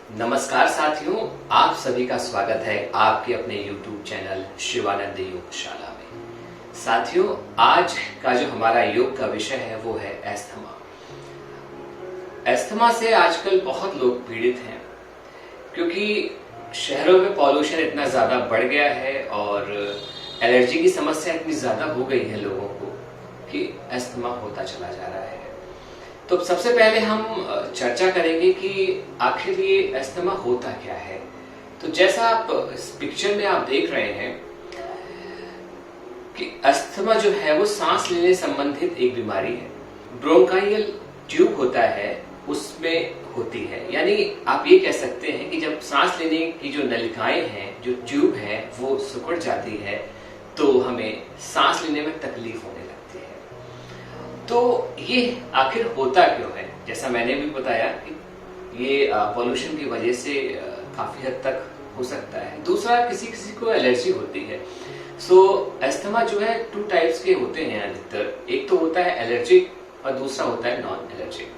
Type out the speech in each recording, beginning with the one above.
नमस्कार साथियों, आप सभी का स्वागत है आपके अपने YouTube चैनल शिवानंद योगशाला में। साथियों, आज का जो हमारा योग का विषय है वो है अस्थमा। अस्थमा से आजकल बहुत लोग पीड़ित हैं क्योंकि शहरों में पॉल्यूशन इतना ज्यादा बढ़ गया है और एलर्जी की समस्या इतनी ज्यादा हो गई है लोगों को कि अस्थमा होता चला जा रहा है। तो सबसे पहले हम चर्चा करेंगे कि आखिर ये अस्थमा होता क्या है। तो जैसा आप इस पिक्चर में आप देख रहे हैं कि अस्थमा जो है वो सांस लेने संबंधित एक बीमारी है। ब्रोंकाइयल ट्यूब होता है उसमें होती है, यानी आप ये कह सकते हैं कि जब सांस लेने की जो नलिकाएं हैं, जो ट्यूब है, वो सिकुड़ जाती है तो हमें सांस लेने में तकलीफ होने लगती है। तो ये आखिर होता क्यों है? जैसा मैंने भी बताया कि ये पॉल्यूशन की वजह से काफी हद तक हो सकता है। दूसरा, किसी किसी को एलर्जी होती है। सो अस्थमा जो है 2 टाइप्स के होते हैं अधिकतर। एक तो होता है एलर्जिक और दूसरा होता है नॉन एलर्जिक।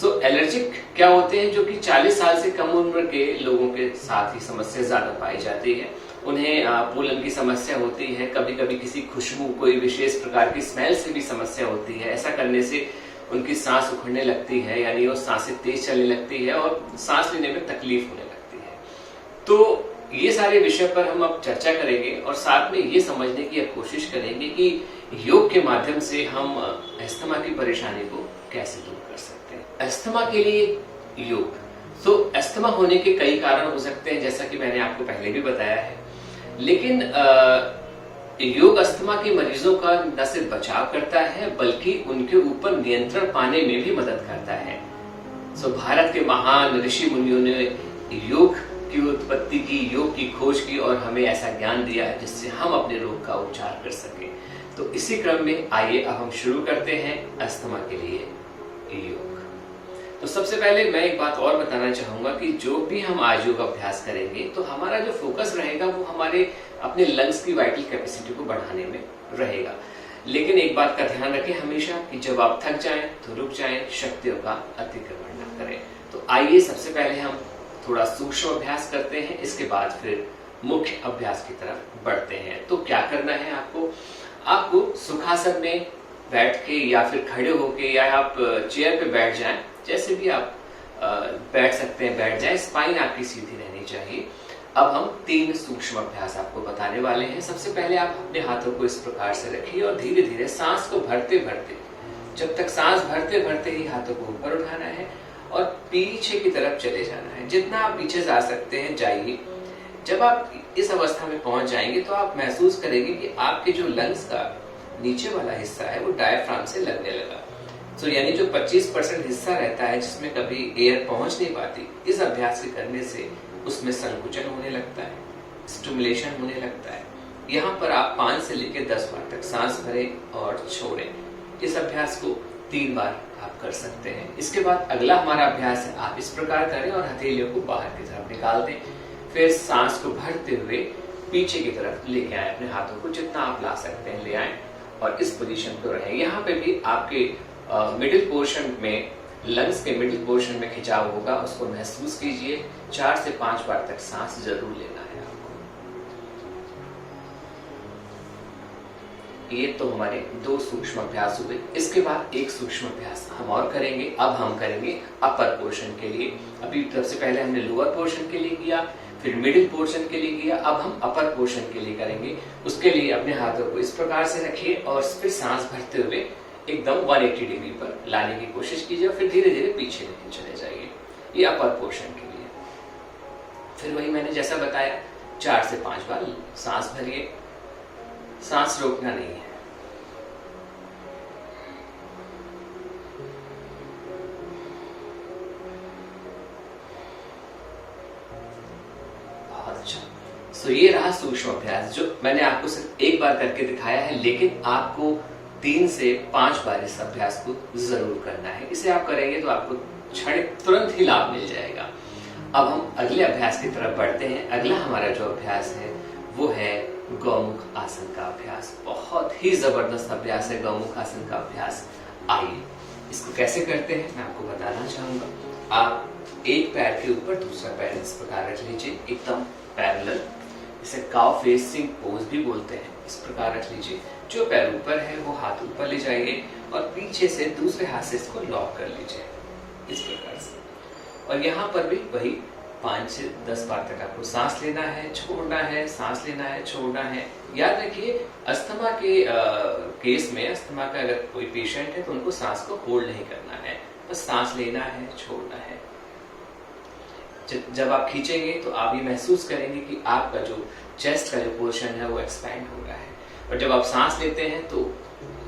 सो एलर्जिक क्या होते हैं? जो कि 40 साल से कम उम्र के लोगों के साथ ही समस्या ज्यादा पाई जाती है। उन्हें पोलन की समस्या होती है, कभी कभी किसी खुशबू, कोई विशेष प्रकार की स्मेल से भी समस्या होती है। ऐसा करने से उनकी सांस उखड़ने लगती है, यानी वो सांसें तेज चलने लगती है और सांस लेने में तकलीफ होने लगती है। तो ये सारे विषय पर हम अब चर्चा करेंगे और साथ में ये समझने की अब कोशिश करेंगे कि योग के माध्यम से हम अस्थमा की परेशानी को कैसे दूर कर सकते हैं। अस्थमा के लिए योग। तो अस्थमा होने के कई कारण हो सकते हैं, जैसा कि मैंने आपको पहले भी बताया है। लेकिन योग अस्थमा के मरीजों का न सिर्फ बचाव करता है बल्कि उनके ऊपर नियंत्रण पाने में भी मदद करता है। भारत के महान ऋषि मुनियों ने योग की उत्पत्ति की, योग की खोज की और हमें ऐसा ज्ञान दिया है जिससे हम अपने रोग का उपचार कर सकें। तो इसी क्रम में आइए अब हम शुरू करते हैं अस्थमा के लिए योग। तो सबसे पहले मैं एक बात और बताना चाहूंगा कि जो भी हम आज योग अभ्यास करेंगे तो हमारा जो फोकस रहेगा वो हमारे अपने लंग्स की वाइटल कैपेसिटी को बढ़ाने में रहेगा। लेकिन एक बात का ध्यान रखें हमेशा कि जब आप थक जाएं तो रुक जाएं, शक्तियों का अतिक्रमण न करें। तो आइए सबसे पहले हम थोड़ा सूक्ष्म अभ्यास करते हैं, इसके बाद फिर मुख्य अभ्यास की तरफ बढ़ते हैं। तो क्या करना है आपको सुखासन में बैठ के या फिर खड़े होके या आप चेयर पे बैठ जाएं, जैसे भी आप बैठ सकते हैं बैठ जाएं। स्पाइन आपकी सीधी रहनी चाहिए। अब हम 3 सूक्ष्म अभ्यास आपको बताने वाले हैं। सबसे पहले आप अपने हाथों को इस प्रकार से रखिए और धीरे धीरे सांस को भरते भरते, जब तक सांस भरते भरते ही हाथों को ऊपर उठाना है और पीछे की तरफ चले जाना है। जितना आप पीछे जा सकते हैं जाइए। जब आप इस अवस्था में पहुंच जाएंगे तो आप महसूस करेंगे कि आपके जो लंग्स का नीचे वाला हिस्सा है वो डायफ्राम से लगने लगा। यानी जो 25% हिस्सा रहता है जिसमें कभी एयर पहुंच नहीं पाती, इस अभ्यास के करने से उसमें संकुचन होने लगता है, स्टिमुलेशन होने लगता है। यहाँ पर आप 5 से लेकर 10 बार तक सांस भरें और छोड़ें। इस अभ्यास को 3 बार आप कर सकते हैं। इसके बाद अगला हमारा अभ्यास है, आप इस प्रकार करें और हथेलियों को बाहर की तरफ निकाल दें। फिर सांस को भरते हुए पीछे की तरफ लेके आए, अपने हाथों को जितना आप ला सकते हैं ले आए और इस पोजीशन पर रहें। यहाँ पे भी आपके मिडिल पोर्शन में, लंग्स के मिडिल पोर्शन में खिंचाव होगा, उसको महसूस कीजिए। 4 से 5 बार तक सांस जरूर लेना है आपको। ये तो हमारे 2 सूक्ष्म अभ्यास हुए। इसके बाद एक सूक्ष्म अभ्यास हम और करेंगे। अब हम करेंगे अपर पोर्शन के लिए। अभी सबसे पहले हमने लोअर पोर्शन के लिए किया, फिर मिडिल पोर्शन के लिए किया, अब हम अपर पोर्शन के लिए करेंगे। उसके लिए अपने हाथों को इस प्रकार से रखिए और फिर सांस भरते हुए एकदम 180 डिग्री पर लाने की कोशिश कीजिए और फिर धीरे धीरे पीछे लेके चले जाइए। ये अपर पोर्शन के लिए। फिर वही मैंने जैसा बताया, 4 से 5 बार सांस भरिए, सांस रोकना नहीं है। बहुत अच्छा। ये रहा सूक्ष्म अभ्यास जो मैंने आपको सिर्फ एक बार करके दिखाया है, लेकिन आपको 3 से 5 बार इस अभ्यास को जरूर करना है। इसे आप करेंगे तो आपको तुरंत ही लाभ मिल जाएगा। अब हम अगले अभ्यास की तरफ बढ़ते हैं। अगला हमारा जो अभ्यास है वो है गौमुख आसन का अभ्यास। बहुत ही जबरदस्त अभ्यास है गौमुख आसन का अभ्यास। आइए इसको कैसे करते हैं मैं आपको बताना चाहूंगा। आप एक पैर के ऊपर दूसरा पैर इस प्रकार रख लीजिए, एकदम पैरेलल। इसे काउ फेसिंग पोज भी बोलते हैं। इस प्रकार रख लीजिए, जो पैर ऊपर है वो हाथ ऊपर ले जाइए और पीछे से दूसरे हाथ से इसको लॉक कर लीजिए इस प्रकार से। और यहाँ पर भी वही 5 से 10 बार तक आपको सांस लेना है, छोड़ना है, सांस लेना है, छोड़ना है। याद रखिए, अस्थमा के केस में, अस्थमा का अगर कोई पेशेंट है तो उनको सांस को होल्ड नहीं करना है, बस सांस लेना है, छोड़ना है। जब आप खींचेंगे तो आप ये महसूस करेंगे कि आपका जो चेस्ट का जो पोर्शन है वो एक्सपैंड हो रहा है। और जब आप सांस लेते हैं तो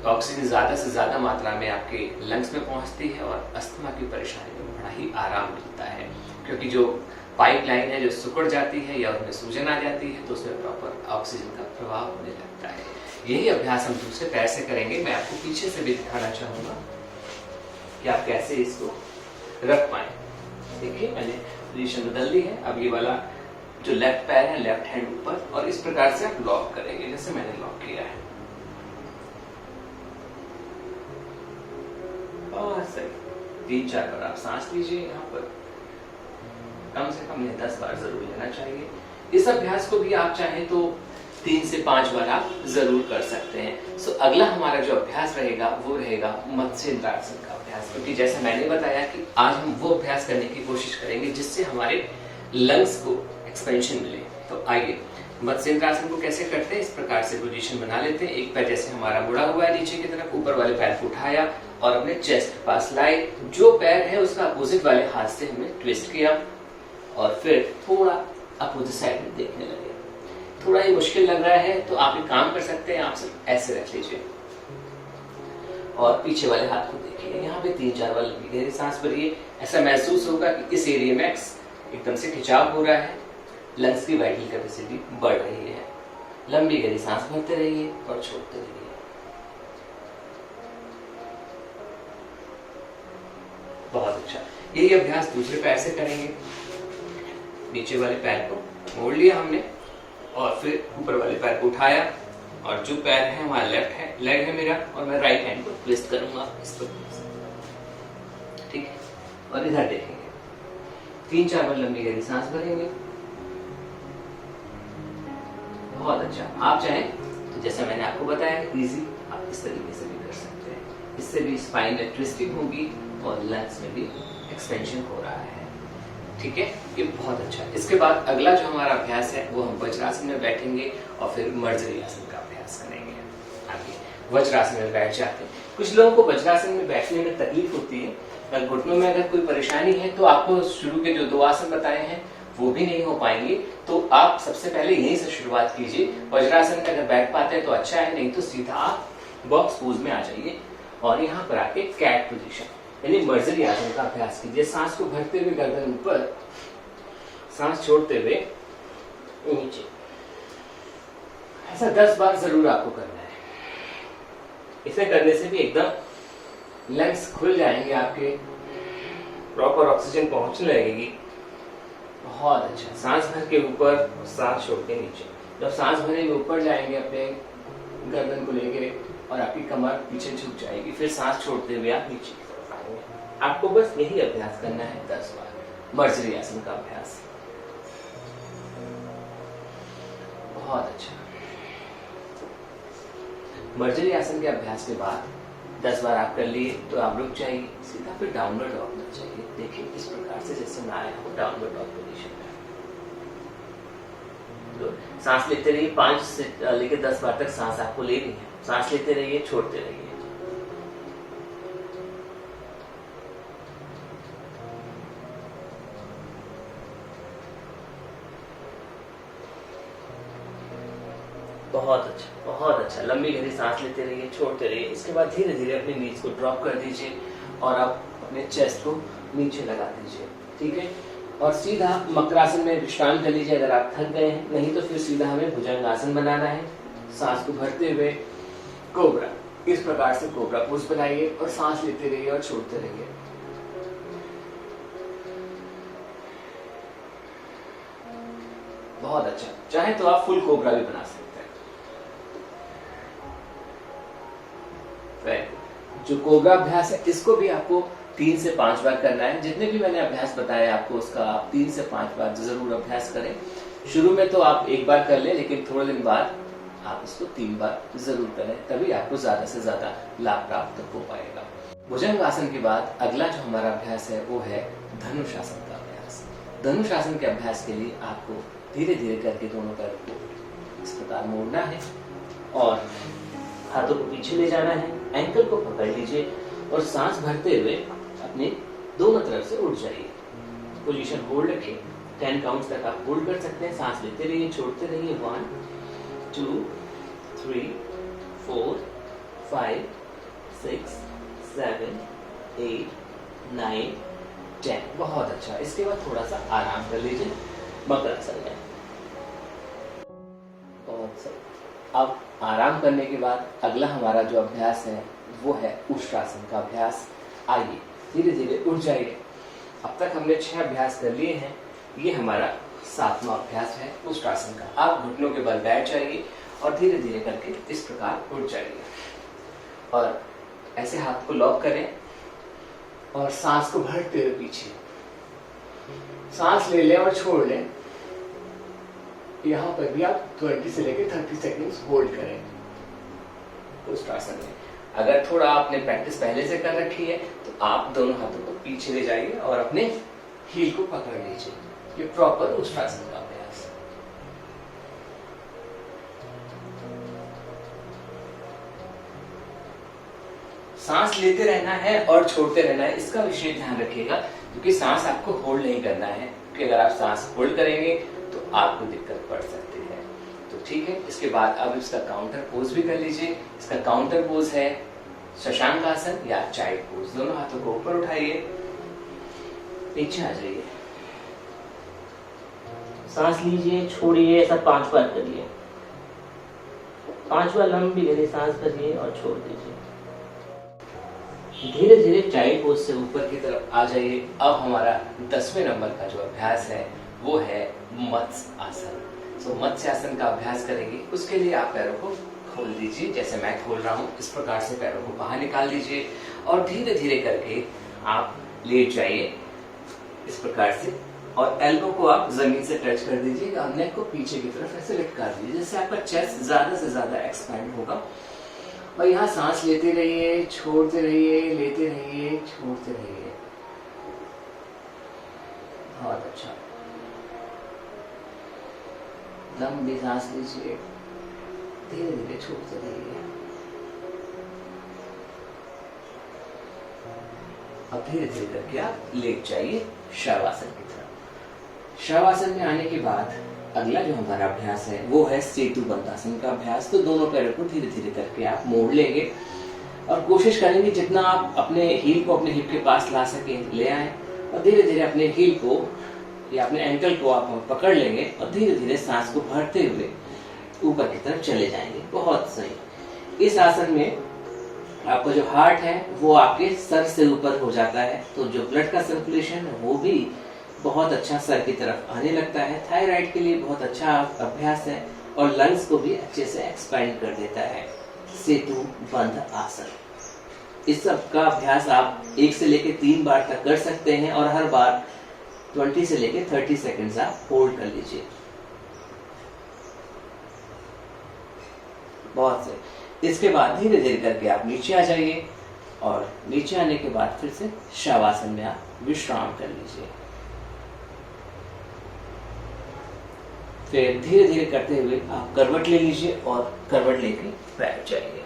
ऑक्सीजन ज्यादा से ज्यादा मात्रा में आपके लंग्स में पहुंचती है और अस्थमा की परेशानी में बड़ा ही आराम मिलता है, क्योंकि जो पाइपलाइन है जो सिकुड़ जाती है या उसमें सूजन आ जाती है तो उसमें प्रॉपर ऑक्सीजन का प्रवाह होने लगता है। यही अभ्यास हम दूसरे पैर से करेंगे। मैं आपको पीछे से भी दिखाना चाहूंगा कि आप कैसे इसको रख पाए। देखिए, मैंने पोजीशन बदल दी है। अब ये वाला जो लेफ्ट पैर है, लेफ्ट हैंड ऊपर, और इस प्रकार से आप लॉक करेंगे जैसे मैंने लॉक किया है। बहुत सही। 3-4 बार आप सांस लीजिए। यहाँ पर कम से कम 10 बार जरूर लेना चाहिए। इस अभ्यास को भी आप चाहें तो 3 से 5 बार आप जरूर कर सकते हैं। सो अगला हमारा जो अभ्यास रहेगा वो रहेगा मत्स्येंद्रासन का अभ्यास, क्योंकि जैसे मैंने बताया कि आज हम वो अभ्यास करने की कोशिश करेंगे जिससे हमारे लंग्स को एक्सपेंशन मिले। तो आइए, मत्स्येंद्रासन को कैसे करते हैं। इस प्रकार से पोजीशन बना लेते हैं। एक पैर जैसे हमारा मुड़ा हुआ है नीचे की तरफ, ऊपर वाले पैर को उठाया और अपने चेस्ट के पास लाए। जो पैर है उसका अपोजिट वाले हाथ से हमने ट्विस्ट किया और फिर थोड़ा अपोजिट साइड में देखने लगे। थोड़ा ही मुश्किल लग रहा है तो आप एक काम कर सकते हैं, आप सिर्फ ऐसे रख लीजिए और पीछे वाले हाथ को देखिए। यहाँ पे 3-4 बार लंबी गहरी सांस भरिए। ऐसा महसूस होगा कि इस एरिया में एकदम से खिंचाव हो रहा है, लंग्स की वाइटल कैपेसिटी बढ़ रही है। लंबी गहरी सांस भरते रहिए और छोड़ते रहिए। बहुत अच्छा। यही अभ्यास दूसरे पैर से करेंगे। नीचे वाले पैर को मोड़ लिया हमने और फिर ऊपर वाले पैर को उठाया और जो पैर है हमारा लेफ्ट है, लेग है मेरा, और मैं राइट हैंड को ट्विस्ट करूंगा इस प्रकार से, ठीक है। और इधर देखेंगे। 3-4 बार लंबी गहरी सांस भरेंगे। बहुत अच्छा। आप चाहें तो जैसा मैंने आपको बताया इजी, आप इस तरीके से भी कर सकते हैं। इससे भी स्पाइन में ट्विस्टिंग होगी और लंग्स में भी एक्सपेंशन हो रहा है, ठीक है। ये बहुत अच्छा है। इसके बाद अगला जो हमारा अभ्यास है वो हम वज्रासन में बैठेंगे और फिर मर्जरी आसन का अभ्यास करेंगे। आगे वज्रासन में बैठ जाते हैं। कुछ लोगों को वज्रासन में बैठने में तकलीफ होती है, अगर घुटनों में अगर कोई परेशानी है तो आपको शुरू के जो 2 आसन बताए हैं वो भी नहीं हो पाएंगे, तो आप सबसे पहले यहीं से शुरुआत कीजिए। वज्रासन में अगर बैठ पाते हैं तो अच्छा है, नहीं तो सीधा आप बॉक्स पोज में आ जाइए और यहाँ पर आके कैट पोजीशन यानी मर्जरी आसन का अभ्यास कीजिए। सांस को भरते हुए गर्दन ऊपर, सांस छोड़ते हुए नीचे। ऐसा 10 बार जरूर आपको करना है। इसे करने से भी एकदम लंग्स खुल जाएंगे आपके, प्रॉपर ऑक्सीजन पहुंचने लगेगी। बहुत अच्छा। सांस भर के ऊपर और सांस छोड़ के नीचे। जब सांस भरे ऊपर जाएंगे अपने गर्दन को लेके और आपकी कमर पीछे झुक जाएगी, फिर सांस छोड़ते हुए आप नीचे की तरफ आएंगे। आपको बस यही अभ्यास करना है 10 बार, मर्जरी आसन का अभ्यास। बहुत अच्छा। मर्जरी आसन के अभ्यास के बाद 10 बार आप कर लिए तो आप रुक जाइए, सीधा फिर डाउनवर्ड डॉग में जाइए। देखिए इस प्रकार से जैसे मैं आया हूँ डाउनवर्ड डॉग पोजीशन में। तो सांस लेते रहिए, 5 से लेकर 10 बार तक सांस आपको लेनी है। सांस लेते रहिए, छोड़ते रहिए। बहुत अच्छा, बहुत अच्छा। लंबी गहरी सांस लेते रहिए, छोड़ते रहिए। इसके बाद धीरे धीरे अपनी नीज को ड्रॉप कर दीजिए और आप अपने चेस्ट को नीचे लगा दीजिए, ठीक है। और सीधा मकरासन में विश्राम कर लीजिए अगर आप थक गए हैं, नहीं तो फिर सीधा हमें भुजंगासन बनाना है। सांस को भरते हुए कोबरा, इस प्रकार से कोबरा पोज बनाइए और सांस लेते रहिए और छोड़ते रहिए। बहुत अच्छा। चाहे तो आप फुल कोबरा भी बना सकते हैं। जो कोबरा अभ्यास है इसको भी आपको 3 से 5 बार करना है। जितने भी मैंने अभ्यास बताए आपको उसका आप 3 से 5 बार जरूर अभ्यास करें। शुरू में तो आप एक बार कर लें, लेकिन थोड़े दिन बाद आप इसको 3 बार जरूर करें, तभी आपको ज्यादा से ज्यादा लाभ प्राप्त हो पाएगा। भुजंग आसन के बाद अगला जो हमारा अभ्यास है वो है धनुषासन का अभ्यास। धनुषासन के अभ्यास के लिए आपको धीरे धीरे करके दोनों पैरों को इस प्रकार मोड़ना है और हाथों को पीछे ले जाना है, एंकल को पकड़ लीजिए और सांस भरते हुए अपने दोनों तरफ से उठ जाइए। पोजीशन होल्ड रखिए, 10 काउंट्स तक आप होल्ड कर सकते हैं। सांस लेते रहिए, छोड़ते रहिए। 1 2 3 4 5 6 7 8 9 10। बहुत अच्छा। इसके बाद थोड़ा सा आराम कर लीजिए मकरासन में। बहुत सही। अब आराम करने के बाद अगला हमारा जो अभ्यास है वो है उष्ट्रासन का अभ्यास। आइए धीरे धीरे उठ जाइए। अब तक हमने 6 अभ्यास कर लिए हैं, ये हमारा 7वां अभ्यास है उष्ट्रासन का। आप घुटनों के बल बैठ जाइए और धीरे धीरे करके इस प्रकार उठ जाइए और ऐसे हाथ को लॉक करें और सांस को भरते हुए पीछे सांस ले लें और छोड़ लें। यहाँ पर भी आप 20 से लेकर 30 सेकंड्स होल्ड करें उष्ट्रासन में। अगर थोड़ा आपने प्रैक्टिस पहले से कर रखी है तो आप दोनों हाथों को पीछे ले जाइए और अपने हील को पकड़ लीजिए। ये प्रॉपर उष्ट्रासन का अभ्यास। सांस लेते रहना है और छोड़ते रहना है, इसका विशेष ध्यान रखिएगा क्योंकि सांस आपको होल्ड नहीं करना है, क्योंकि अगर आप सांस होल्ड करेंगे तो आपको दिक्कत पड़ सकती है। तो ठीक है, इसके बाद अब इसका काउंटर पोज भी कर लीजिए। इसका काउंटर पोज है शशांक आसन या चाइल्ड पोज। दोनों हाथों को ऊपर उठाइए, नीचे आ जाइए, सांस लीजिए, छोड़िए, ऐसा 5 बार करिए। 5 बार लंबी गहरी सांस भरिए और छोड़ दीजिए। धीरे धीरे चाइल्ड पोज से ऊपर की तरफ आ जाइए। अब हमारा 10वें नंबर का जो अभ्यास है वो है मत्स्य आसन। तो मत्स्य आसन का अभ्यास करेंगे, उसके लिए आप पैरों को खोल दीजिए जैसे मैं खोल रहा हूँ। इस प्रकार से पैरों को बाहर निकाल दीजिए और धीरे धीरे करके आप लेट जाइए इस प्रकार से और एल्बो को आप जमीन से टच कर दीजिए और नेक को पीछे की तरफ ऐसे लटका दीजिए, जिससे आपका चेस्ट ज्यादा से ज्यादा एक्सपैंड होगा। और यहाँ सांस लेते रहिए, छोड़ते रहिए, लेते रहिए, छोड़ते रहिए। बहुत अच्छा। लंबी सांस लीजिए, धीरे धीरे छोड़ते रहिए। अब धीरे धीरे करके आप लेट जाइए शवासन की तरफ। शवासन में आने के बाद अगला जो हमारा अभ्यास है वो है सेतु बंधासन का अभ्यास। तो दोनों पैरों को धीरे धीरे करके आप मोड़ लेंगे और कोशिश करेंगे जितना आप अपने हील को अपने हिप के पास ला सके ले आए और धीरे धीरे अपने हील को या अपने एंकल को आप पकड़ लेंगे और धीरे धीरे सांस को भरते हुए ऊपर की तरफ चले जाएंगे। बहुत सही। इस आसन में आपका जो हार्ट है वो आपके सर से ऊपर हो जाता है, तो जो ब्लड का सर्कुलेशन है वो भी बहुत अच्छा सर की तरफ आने लगता है। थायराइड के लिए बहुत अच्छा अभ्यास है और लंग्स को भी अच्छे से एक्सपैंड कर देता है सेतु बंध आसन। इस सब का अभ्यास आप 1 से लेकर 3 बार तक कर सकते हैं और हर बार 20 से लेकर 30 सेकंड्स आप होल्ड कर लीजिए। बहुत से। इसके बाद धीरे धीरे करके आप नीचे आ जाइए और नीचे आने के बाद फिर से शवासन में आप विश्राम कर लीजिए। फिर धीरे धीरे करते हुए आप करवट ले लीजिए और करवट लेके बैठ जाइए।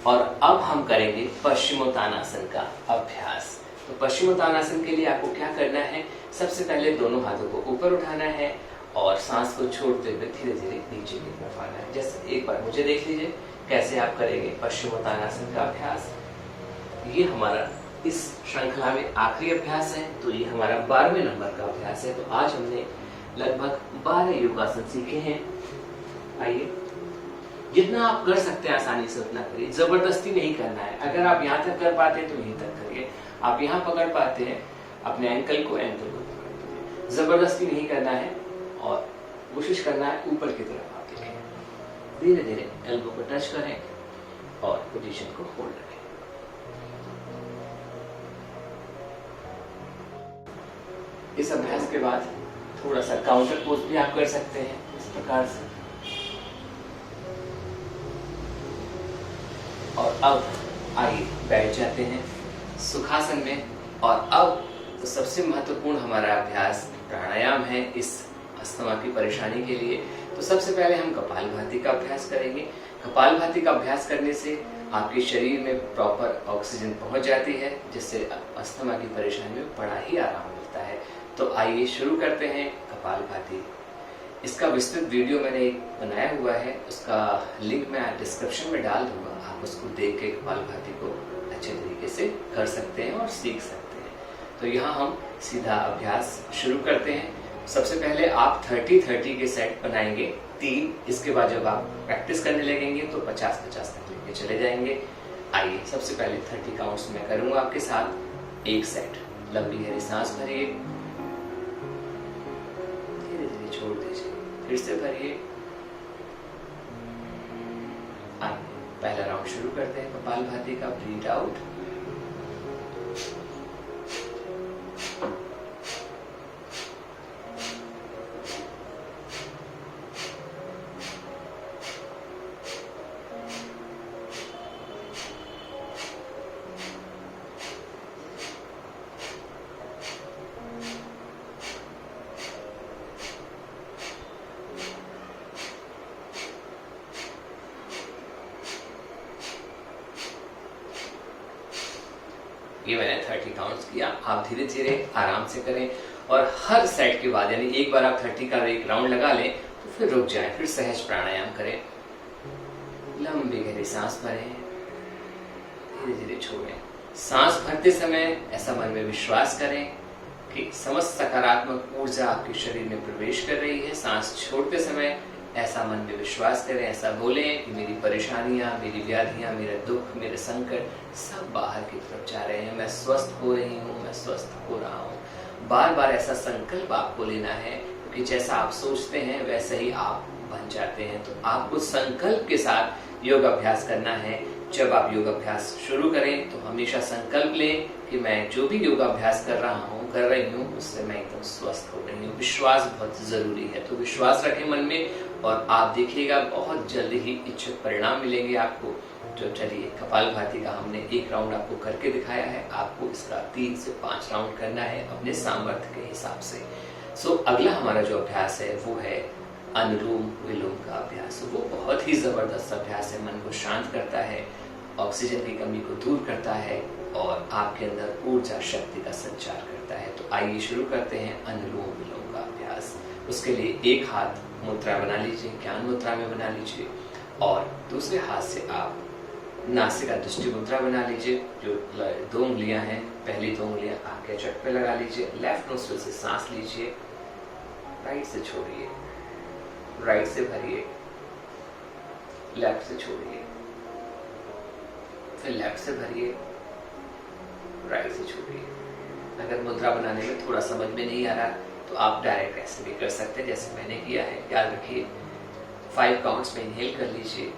और अब हम करेंगे पश्चिमोत्तानासन का अभ्यास। तो पश्चिमोत्तानासन के लिए आपको क्या करना है, सबसे पहले दोनों हाथों को ऊपर उठाना है और सांस को छोड़ते हुए धीरे धीरे नीचे की तरफ आना है। जैसे एक बार मुझे देख लीजिए कैसे आप करेंगे पश्चिमोत्तानासन का अभ्यास। ये हमारा इस श्रृंखला में आखिरी अभ्यास है, तो ये हमारा 12वें नंबर का अभ्यास है। तो आज हमने लगभग 12 योगासन सीखे हैं। आइए, जितना आप कर सकते हैं आसानी से उतना करिए, जबरदस्ती नहीं करना है। अगर आप यहाँ तक कर पाते हैं तो यहीं तक करिए। आप यहाँ पकड़ पाते हैं अपने एंकल को पकड़ दीजिए, जबरदस्ती नहीं करना है और कोशिश करना है ऊपर की तरफ आप देखें। धीरे धीरे एल्बो को टच करें और पोजीशन को होल्ड रखें। इस अभ्यास के बाद थोड़ा सा काउंटर पोज भी आप कर सकते हैं इस प्रकार से। और अब आइए बैठ जाते हैं सुखासन में। और अब तो सबसे महत्वपूर्ण हमारा अभ्यास प्राणायाम है इस अस्थमा की परेशानी के लिए। तो सबसे पहले हम कपालभाति का अभ्यास करेंगे। कपालभाति का अभ्यास करने से आपके शरीर में प्रॉपर ऑक्सीजन पहुंच जाती है, जिससे अस्थमा की परेशानी में बड़ा ही आराम मिलता है। तो आइए शुरू करते हैं कपालभाति। इसका विस्तृत वीडियो मैंने एक बनाया हुआ है, उसका लिंक मैं डिस्क्रिप्शन में डाल दूंगा। आप उसको देख के कपालभाति को अच्छे तरीके से कर सकते हैं और सीख सकते हैं। तो यहाँ हम सीधा अभ्यास शुरू करते हैं। सबसे पहले आप 30-30 के सेट बनाएंगे 3। इसके बाद जब आप प्रैक्टिस करने लगेंगे तो 50-50 तक लेके चले जाएंगे। आइए सबसे पहले 30 काउंट्स में करूंगा आपके साथ। एक सेट, लंबी गहरी सांस भरिए, धीरे धीरे छोड़ दीजिए, फिर से भरिए। आइए पहला राउंड शुरू करते हैं कपालभाति का। ब्रीथ आउट, ये मैंने 30 काउंट्स किया। आप धीरे धीरे आराम से करें और हर सेट के बाद, यानी एक बार आप 30 का एक राउंड लगा लें तो फिर रुक जाएं, फिर सहज प्राणायाम करें। लंबी गहरी सांस भरें, धीरे धीरे छोड़ें। सांस भरते समय ऐसा मन में विश्वास करें कि समस्त सकारात्मक ऊर्जा आपके शरीर में प्रवेश कर रही है। सांस छोड़ते समय ऐसा मन में विश्वास करें, ऐसा बोलें कि मेरी परेशानियां, मेरी व्याधियां, मेरा दुख, मेरे संकट सब बाहर की तरफ जा रहे हैं। मैं स्वस्थ हो रही हूँ, मैं स्वस्थ हो रहा हूँ। बार बार ऐसा संकल्प आपको लेना है, क्योंकि जैसा आप सोचते हैं वैसे ही आप बन जाते हैं। तो आपको संकल्प के साथ योग अभ्यास करना है। जब आप योग अभ्यास शुरू करें तो हमेशा संकल्प लें कि मैं जो भी योग अभ्यास कर रही हूँ उससे मैं एकदम स्वस्थ हो रही हूँ। विश्वास बहुत जरूरी है, तो विश्वास रखें मन में और आप देखिएगा बहुत जल्दी ही इच्छित परिणाम मिलेंगे आपको। तो चलिए, कपालभाति का हमने एक राउंड आपको करके दिखाया है, आपको इसका 3 से 5 राउंड करना है अपने सामर्थ्य के हिसाब से। सो अगला हमारा जो अभ्यास है वो है अनुलोम विलोम का अभ्यास। वो बहुत ही जबरदस्त अभ्यास है, मन को शांत करता है, ऑक्सीजन की कमी को दूर करता है और आपके अंदर ऊर्जा शक्ति का संचार करता है। तो आइए शुरू करते हैं अनुलोम विलोम का अभ्यास। उसके लिए एक हाथ मुद्रा बना लीजिए, ज्ञान मुद्रा में बना लीजिए, और दूसरे हाथ से आप नासिका दृष्टि मुद्रा बना लीजिए। जो 2 उंगलियां हैं, पहली 2 उंगलियां आंख के चट पे लगा लीजिए। लेफ्ट नोस्ट्रिल से सांस लीजिए, राइट से छोड़िए, राइट से भरिए, लेफ्ट से छोड़िए, फिर लेफ्ट से भरिए, राइट से छोड़िए। अगर मुद्रा बनाने में थोड़ा समझ में नहीं आ रहा तो आप डायरेक्ट ऐसे भी कर सकते हैं जैसे मैंने किया है। याद रखिए 5 काउंट्स में इनहेल कर लीजिए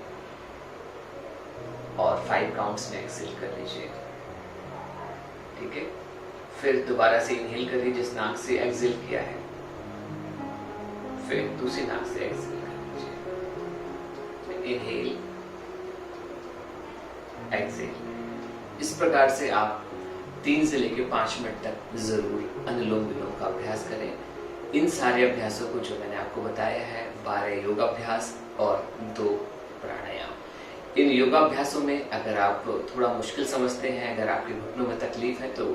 और 5 काउंट्स में एक्सहेल कर लीजिए। ठीक है, फिर दोबारा से इनहेल करिए जिस नाक से एक्सहेल किया है, फिर दूसरी नाक से एक्सहेल कर लीजिए। Inhale, exhale. इस प्रकार से आप 3 से लेकर 5 मिनट तक जरूर अनुलोम विलोम का अभ्यास करें। इन सारे अभ्यासों को जो मैंने आपको बताया है, 12 योगाभ्यास और 2 प्राणायाम। इन योगाभ्यासों में अगर आप थोड़ा मुश्किल समझते हैं, अगर आपके घुटनों में तकलीफ है, तो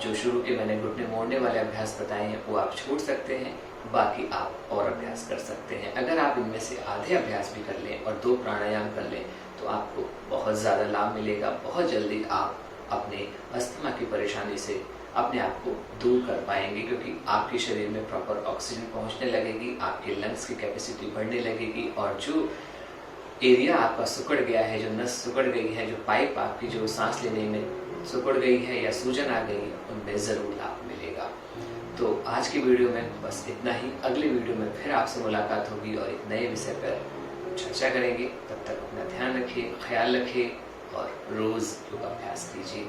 जो शुरू के मैंने घुटने मोड़ने वाले अभ्यास बताए हैं वो आप छोड़ सकते हैं, बाकी आप और अभ्यास कर सकते हैं। अगर आप इनमें से आधे अभ्यास भी कर लें और 2 प्राणायाम कर लें तो आपको बहुत ज़्यादा लाभ मिलेगा। बहुत जल्दी आप अपने अस्थमा की परेशानी से अपने आप को दूर कर पाएंगे, क्योंकि आपके शरीर में प्रॉपर ऑक्सीजन पहुंचने लगेगी, आपके लंग्स की कैपेसिटी बढ़ने लगेगी, और जो एरिया आपका सिकुड़ गया है, जो नस सिकुड़ गई है, जो पाइप आपकी जो सांस लेने में सिकुड़ गई है या सूजन आ गई है, उनमें ज़रूर लाभ मिलेगा। तो आज की वीडियो में बस इतना ही। अगले वीडियो में फिर आपसे मुलाकात होगी और एक नए विषय पर चर्चा करेंगे। तब तक अपना ध्यान रखिए, ख्याल रखिए और रोज़ योगाभ्यास कीजिए।